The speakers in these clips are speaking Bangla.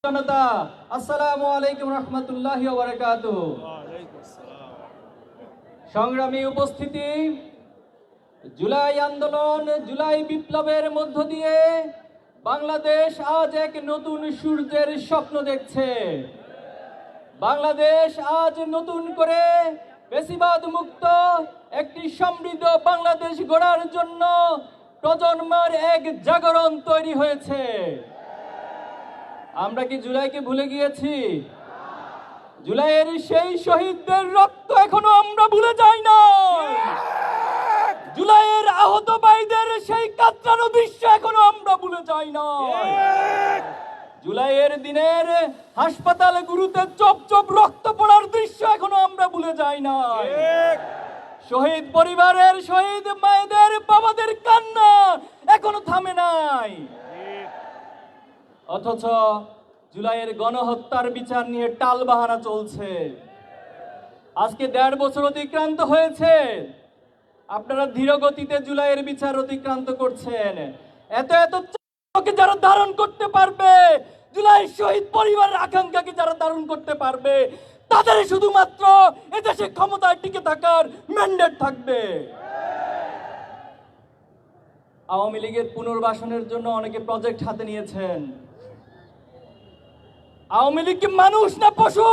জনতা, আসসালামু আলাইকুম রহমতুল্লাহি ওয়া বারাকাতুহু। সংগ্রামী উপস্থিতি, জুলাই আন্দোলন, জুলাই বিপ্লবের মধ্য দিয়ে বাংলাদেশ আজ এক নতুন সূর্যের স্বপ্ন দেখছে। বাংলাদেশ আজ নতুন করে ফ্যাসিবাদ মুক্ত একটি সমৃদ্ধ বাংলাদেশ গড়ার জন্য প্রজন্মের এক জাগরণ তৈরি হয়েছে। আমরা কি জুলাইকে ভুলে গিয়েছি? জুলাইয়ের সেই শহীদদের রক্ত এখনো আমরা ভুলে যাই না। জুলাইয়ের আহত ভাইদের সেই কাতরানো দৃশ্য এখনো আমরা ভুলে যাই না। জুলাইয়ের দিনের হাসপাতালগুলোতে চপ চপ রক্ত পড়ার দৃশ্য এখনো আমরা ভুলে যাই না। শহীদ পরিবারের, শহীদ মায়েদের, বাবাদের কান্না এখনো থামে নাই। অথচ জুলাইয়ের গণহত্যার বিচার নিয়ে টালবাহানা চলছে। আজকে 1.5 বছর অতিক্রান্ত হয়েছে, আপনারা ধীর গতিতে জুলাইয়ের বিচার অতিক্রান্ত করছেন। এত যারা ধারণ করতে পারবে, জুলাই শহীদ পরিবারের আকাঙ্ক্ষাকে যারা ধারণ করতে পারবে, তাদের শুধুমাত্র এদেশে ক্ষমতায় টিকে থাকার ম্যান্ডেট থাকবে। আওয়ামী লীগের পুনর্বাসনের জন্য অনেকে প্রজেক্ট হাতে নিয়েছেন। আওয়ামী লীগ কি মানুষ না পশু?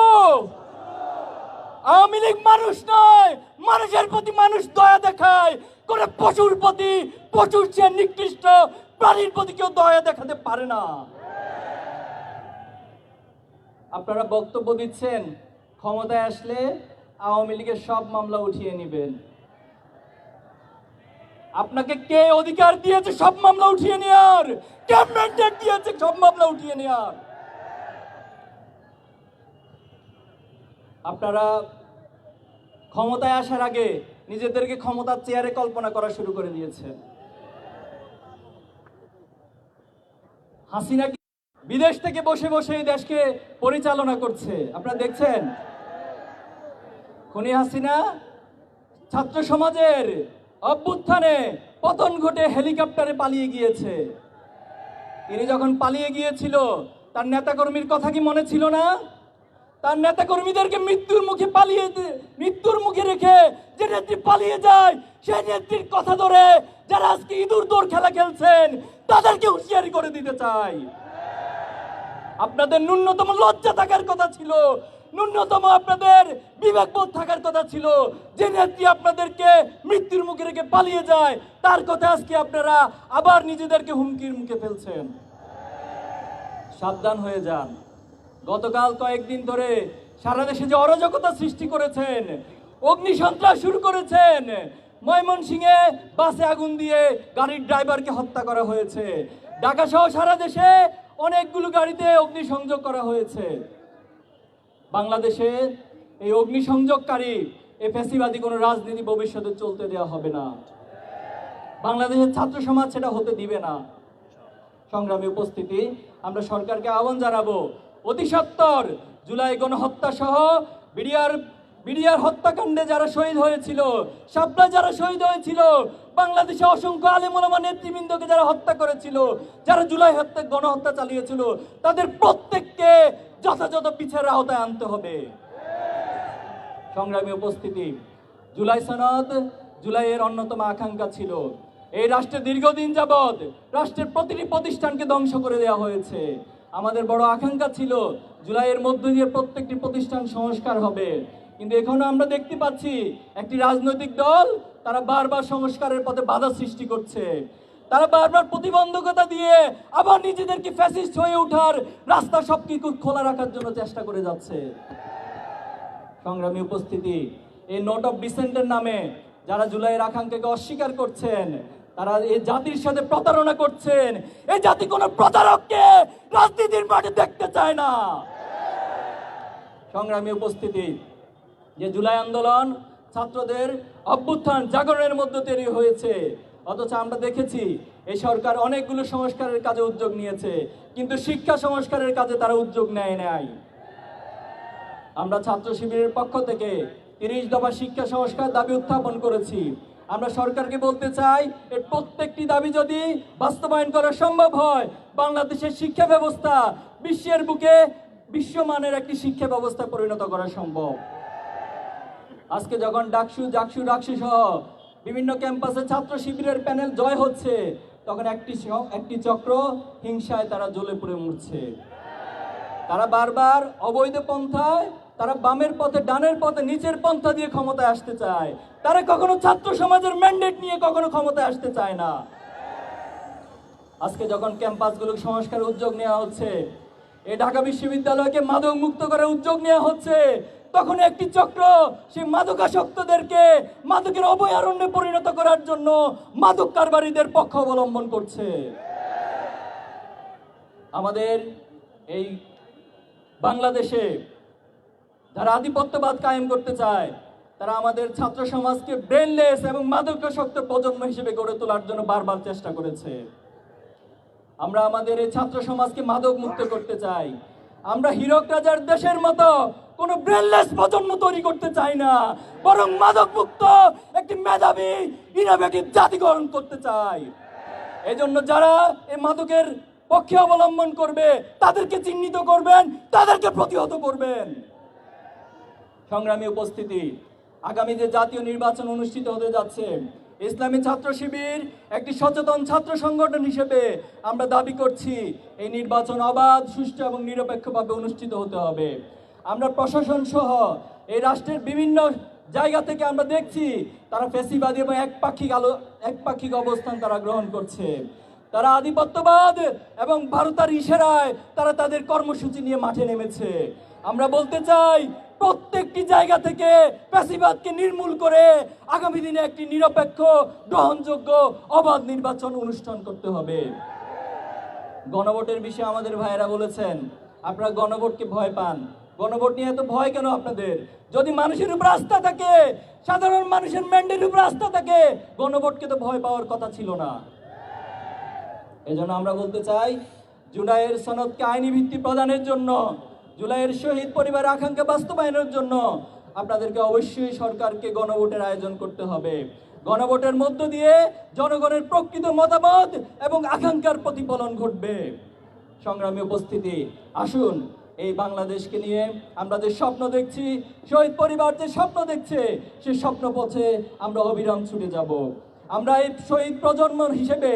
আওয়ামী লীগ মানুষ নয়, মানুষের প্রতি মানুষ দয়া দেখায়। করে পশুর প্রতি, পশুর চেয়ে নিকৃষ্ট প্রাণীর প্রতি কেউ দয়া দেখাতে পারে না। আপনারা বক্তব্য দিচ্ছেন ক্ষমতায় আসলে আওয়ামী লীগের সব মামলা উঠিয়ে নেবেন। আপনাকে কে অধিকার দিয়েছে সব মামলা উঠিয়ে নেওয়ার? কে ম্যান্ডেট দিয়েছে সব মামলা উঠিয়ে নেওয়ার? আপনারা ক্ষমতায় আসার আগে নিজেদেরকে ক্ষমতার চেয়ারে কল্পনা করা শুরু করে দিয়েছেন। হাসিনা বিদেশ থেকে বসে বসে এই দেশকে পরিচালনা করছে, আপনারা দেখছেন। খুনি হাসিনা ছাত্র সমাজের অভ্যুত্থানে পতন ঘটে হেলিকপ্টারে পালিয়ে গিয়েছে। তিনি যখন পালিয়ে গিয়েছিল, তার নেতাকর্মীর কথা কি মনে ছিল না? তার নেতাকর্মীদেরকে মৃত্যুর মুখে রেখে যে নেত্রী পালিয়ে যায়, সেই নেত্রীর কথা ধরে যারা আজকে ইঁদুর দৌড় খেলা খেলছেন, তাদেরকে হুঁশিয়ারি করে দিতে চাই। আপনাদের ন্যূনতম লজ্জা থাকার কথা ছিল, ন্যূনতম আপনাদের বিবেকবোধ থাকার কথা ছিল। যে নেত্রী আপনাদেরকে মৃত্যুর মুখে রেখে পালিয়ে যায়, তার কথা আজকে আপনারা আবার নিজেদেরকে হুমকির মুখে ফেলছেন। সাবধান হয়ে যান। গতকাল কয়েকদিন ধরে সারা দেশে যে অরাজকতা সৃষ্টি করেছেন, অগ্নিসন্ত্রাস শুরু করেছেন। ময়মনসিংহে বাসে আগুন দিয়ে গাড়ির ড্রাইভারকে হত্যা করা হয়েছে। ঢাকা সহ সারা দেশে অনেকগুলো গাড়িতে অগ্নিসংযোগ করা হয়েছে। বাংলাদেশে এই অগ্নিসংযোগকারী এই ফ্যাসিবাদী কোনো রাজনীতি ভবিষ্যতে চলতে দেওয়া হবে না। বাংলাদেশের ছাত্র সমাজ সেটা হতে দিবে না। সংগ্রামী উপস্থিতি, আমরা সরকারকে আহ্বান জানাবো, অতি সত্বর জুলাই গণহত্যা সহ বিডিআর হত্যাকাণ্ডে যারা শহীদ হয়েছিল, শাপলা যারা শহীদ হয়েছিল, বাংলাদেশে অসংখ্য আলেম ওলামা নেতৃবৃন্দকে যারা হত্যা করেছিল, যারা জুলাই গণহত্যা চালিয়েছিল, তাদের প্রত্যেককে যথাযথ বিচারের আওতায় আনতে হবে। সংগ্রামী উপস্থিতি, জুলাই সনদ জুলাইয়ের অন্যতম আকাঙ্ক্ষা ছিল। এই রাষ্ট্রে দীর্ঘদিন যাবৎ রাষ্ট্রের প্রতিটি প্রতিষ্ঠানকে ধ্বংস করে দেওয়া হয়েছে। আমাদের বড় আকাঙ্ক্ষা ছিল জুলাইয়ের মধ্য দিয়ে প্রত্যেকটি প্রতিষ্ঠান সংস্কার হবে। কিন্তু এখনো আমরা দেখতে পাচ্ছি একটি রাজনৈতিক দল তারা বারবার সংস্কারের পথে বাধা সৃষ্টি করছে। তারা বারবার প্রতিবন্ধকতা দিয়ে আবার নিজেদেরকে ফ্যাসিস্ট হয়ে ওঠার রাস্তা সবকিছু খোলা রাখার জন্য চেষ্টা করে যাচ্ছে। সংগ্রামী উপস্থিতি, এই নোট অফ ডিসেন্টের নামে যারা জুলাইয়ের আকাঙ্ক্ষাকে অস্বীকার করছেন, তারা এই জাতির সাথে প্রতারণা করছেন। এই জাতি কোনো প্রতারককে রাজনীতির মাঠে দেখতে চায় না। সংগ্রামী উপস্থিতি, যে জুলাই আন্দোলন ছাত্রদের অভ্যুত্থান জাগরণের মধ্যে তৈরি হয়েছে, অথচ আমরা দেখেছি এই সরকার অনেকগুলো সংস্কারের কাজে উদ্যোগ নিয়েছে, কিন্তু শিক্ষা সংস্কারের কাজে তারা উদ্যোগ নেয় নাই। আমরা ছাত্র শিবিরের পক্ষ থেকে 30 দফা শিক্ষা সংস্কার দাবি উত্থাপন করেছি। আমরা সরকারকে বলতে চাই, এর প্রত্যেকটি দাবি যদি বাস্তবায়ন করা সম্ভব হয়, বাংলাদেশের শিক্ষা ব্যবস্থা বিশ্বের বুকে বিশ্বমানের একটি শিক্ষা ব্যবস্থা পরিণত করা সম্ভব। আজকে যখন ডাকসু জাকসু ডাকসু সহ বিভিন্ন ক্যাম্পাসে ছাত্র শিবিরের প্যানেল জয় হচ্ছে, তখন একটি চক্র হিংসায় তারা জ্বলে পুড়ে মরছে। তারা বারবার অবৈধ পন্থায়, তারা বামের পথে, ডানের পথে, নিচের পন্থা দিয়ে ক্ষমতায় আসতে চায়। তারা কখনো ছাত্র সমাজের ম্যান্ডেট নিয়ে কখনো ক্ষমতায় আসতে চায় না। আজকে যখন ক্যাম্পাসগুলো সংস্কারের উদ্যোগ নেওয়া হচ্ছে, এই ঢাকা বিশ্ববিদ্যালয়কে মাদক মুক্ত করার উদ্যোগ নেওয়া হচ্ছে, তখন একটি চক্র সেই মাদকাসক্তদেরকে মাদকের অভয়ারণ্যে পরিণত করার জন্য মাদক কারবারিদের পক্ষ অবলম্বন করছে। আমাদের এই বাংলাদেশে যারা আধিপত্যবাদ কায়েম করতে চায়, তারা আমাদের ছাত্র সমাজকে ব্রেনলেস এবং মাদকাসক্ত প্রজন্ম হিসেবে গড়ে তোলার জন্য বারবার চেষ্টা করেছে। আমরা আমাদের এই ছাত্র সমাজকে মাদক মুক্ত করতে চাই। আমরা হীরক রাজার দেশের মতো কোনো ব্রেনলেস প্রজন্ম তৈরি করতে চাই না, বরং মাদক মুক্ত একটি মেধাবী ইনোভেটিভ জাতি গঠন করতে চাই। এজন্য যারা এই মাদকের পক্ষে অবলম্বন করবে, তাদেরকে চিহ্নিত করবেন, তাদেরকে প্রতিহত করবেন। সংগ্রামী উপস্থিতি, আগামী যে জাতীয় নির্বাচন অনুষ্ঠিত হতে যাচ্ছে, ইসলামী ছাত্র শিবির একটি সচেতন ছাত্র সংগঠন হিসেবে আমরা দাবি করছি এই নির্বাচন অবাধ, সুষ্ঠু এবং নিরপেক্ষভাবে অনুষ্ঠিত হতে হবে। আমরা প্রশাসন সহ এই রাষ্ট্রের বিভিন্ন জায়গা থেকে আমরা দেখছি তারা ফ্যাসিবাদী এবং একপাক্ষিক অবস্থান তারা গ্রহণ করছে। তারা আধিপত্যবাদ এবং ভারতের ইশারায় তারা তাদের কর্মসূচি নিয়ে মাঠে নেমেছে। আমরা বলতে চাই, প্রত্যেকটি জায়গা থেকে ফ্যাসিবাদকে নির্মূল করে আগামী দিনে একটি নিরপেক্ষ, গ্রহণযোগ্য, অবাধ নির্বাচন অনুষ্ঠান করতে হবে। গণভোটের বিষয়ে আমাদের ভাইয়েরা বলেছেন, আপনারা গণভোটকে ভয় পান। গণভোট নিয়ে এত ভয় কেন আপনাদের? যদি মানুষের উপর আস্থা থাকে, সাধারণ মানুষের ম্যান্ডেটের উপর আস্থা থাকে, গণভোটকে তো ভয় পাওয়ার কথা ছিল না। এজন্য আমরা বলতে চাই, জুলাইয়ের সনদকে আইনি ভিত্তি প্রদানের জন্য, জুলাইয়ের শহীদ পরিবারের আকাঙ্ক্ষা বাস্তবায়নের জন্য আপনাদেরকে অবশ্যই সরকারকে গণভোটের আয়োজন করতে হবে। গণভোটের মধ্য দিয়ে জনগণের প্রকৃত মতামত এবং আকাঙ্ক্ষার প্রতিফলন ঘটবে। সংগ্রামী উপস্থিতি, আসুন এই বাংলাদেশকে নিয়ে আমরা যে স্বপ্ন দেখছি, শহীদ পরিবার যে স্বপ্ন দেখছে, সেই স্বপ্ন পথে আমরা অবিরাম ছুটে যাব। আমরা এই শহীদ প্রজন্ম হিসেবে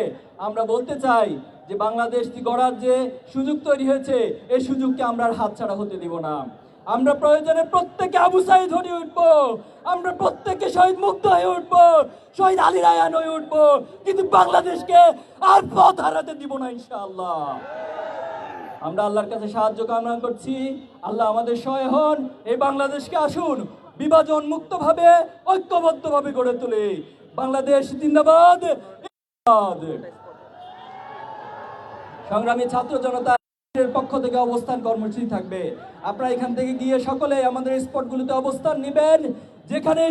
আমরা বলতে চাই যে বাংলাদেশটি গড়ার যে সুযোগ তৈরি হয়েছে, এই সুযোগকে আমরা আর হাতছাড়া হতে দিব না। আমরা প্রয়োজনে প্রত্যেকে আবু সাঈদ হয়ে উঠবো, আমরা প্রত্যেকে শহীদ মুক্ত হয়ে উঠবো, শহীদ আলী রায়হান হয়ে উঠবো, কিন্তু বাংলাদেশকে আর পথ হারাতে দিব না ইনশাআল্লাহ। আমরা আল্লাহর কাছে সাহায্য কামনা করছি। আল্লাহ আমাদের সহায় হন। এই বাংলাদেশকে আসুন বিভাজন মুক্তভাবে, ঐক্যবদ্ধভাবে গড়ে তুলে। বাংলাদেশ জিন্দাবাদ। সংগ্রামী ছাত্র জনতার পক্ষ থেকে অবস্থান কর্মসূচি থাকবে। আপনারা এখান থেকে গিয়ে সকলে আমাদের স্পটগুলোতে অবস্থান নেবেন, যেখানে